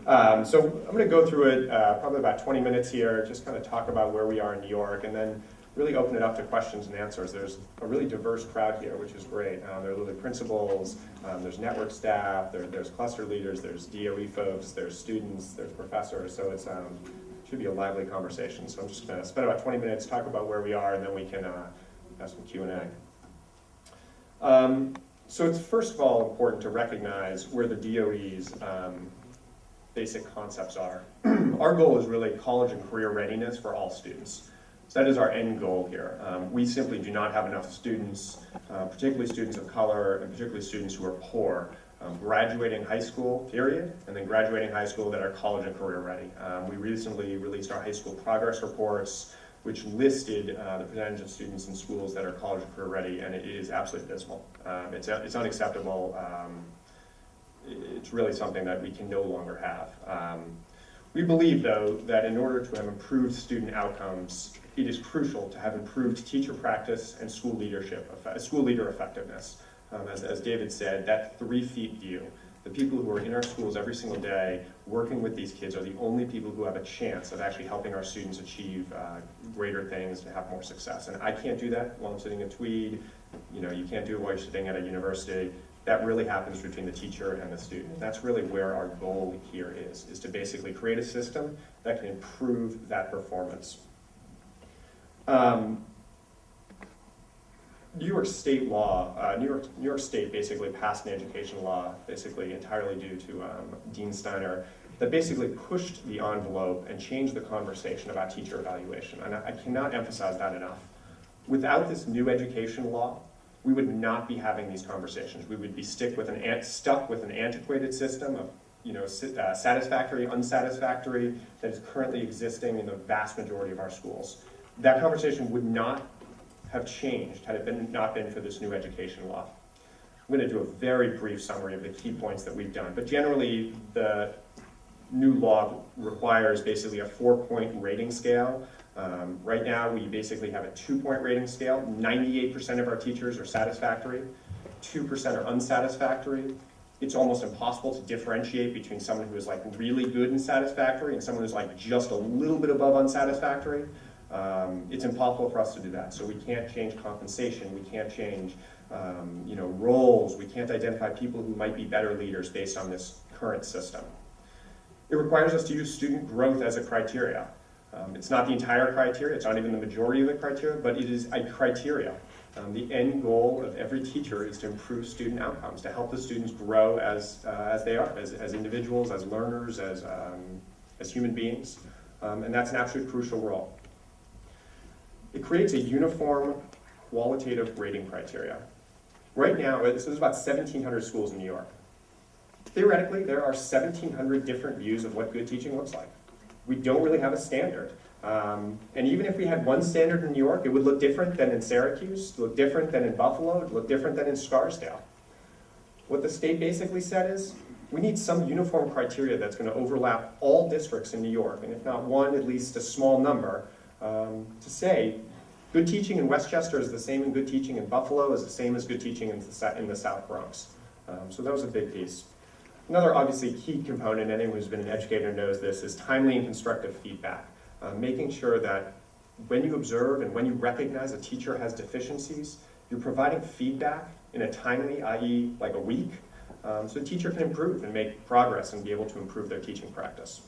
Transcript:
So I'm going to go through it probably about 20 minutes here, just kind of talk about where we are in New York, and then really open it up to questions and answers. There's a really diverse crowd here, which is great. There are literally principals, there's network staff, there's cluster leaders, there's DOE folks, there's students, there's professors, so it should be a lively conversation. So I'm just going to spend about 20 minutes, talk about where we are, and then we can have some Q&A. So it's first of all important to recognize where the DOE's basic concepts are. Our goal is really college and career readiness for all students. So that is our end goal here. We simply do not have enough students, particularly students of color and particularly students who are poor, graduating high school, period, and then graduating high school that are college and career ready. We recently released our high school progress reports, which listed the percentage of students in schools that are college and career ready, and it is absolutely dismal. It's unacceptable. It's really something that we can no longer have. We believe, though, that in order to have improved student outcomes, it is crucial to have improved teacher practice and school leader effectiveness. As David said, that 3-feet view. The people who are in our schools every single day working with these kids are the only people who have a chance of actually helping our students achieve greater things, to have more success. And I can't do that while I'm sitting in Tweed. You can't do it while you're sitting at a university. That really happens between the teacher and the student. And that's really where our goal here is to basically create a system that can improve that performance. New York State law, New York State basically passed an education law, basically entirely due to Dean Steiner, that basically pushed the envelope and changed the conversation about teacher evaluation. And I cannot emphasize that enough. Without this new education law, we would not be having these conversations. We would be stuck with an antiquated system of satisfactory, unsatisfactory, that is currently existing in the vast majority of our schools. That conversation would not have changed had it not been for this new education law. I'm going to do a very brief summary of the key points that we've done, but generally the new law requires basically a 4-point rating scale. Right now we basically have a 2-point rating scale. 98% of our teachers are satisfactory, 2% are unsatisfactory. It's almost impossible to differentiate between someone who is like really good and satisfactory and someone who's like just a little bit above unsatisfactory. It's impossible for us to do that. So we can't change compensation, we can't change roles, we can't identify people who might be better leaders based on this current system. It requires us to use student growth as a criteria. It's not the entire criteria, it's not even the majority of the criteria, but it is a criteria. The end goal of every teacher is to improve student outcomes, to help the students grow as they are, as individuals, as learners, as human beings. And that's an absolute crucial role. It creates a uniform qualitative rating criteria. Right now, so there's about 1,700 schools in New York. Theoretically, there are 1,700 different views of what good teaching looks like. We don't really have a standard. And even if we had one standard in New York, it would look different than in Syracuse, it would look different than in Buffalo, it would look different than in Scarsdale. What the state basically said is, we need some uniform criteria that's going to overlap all districts in New York, and if not one, at least a small number, to say good teaching in Westchester is the same as good teaching in Buffalo, is the same as good teaching in the South Bronx. So that was a big piece. Another obviously key component, anyone who's been an educator knows this, is timely and constructive feedback. Making sure that when you observe and when you recognize a teacher has deficiencies, you're providing feedback in a timely, i.e. like a week, so the teacher can improve and make progress and be able to improve their teaching practice.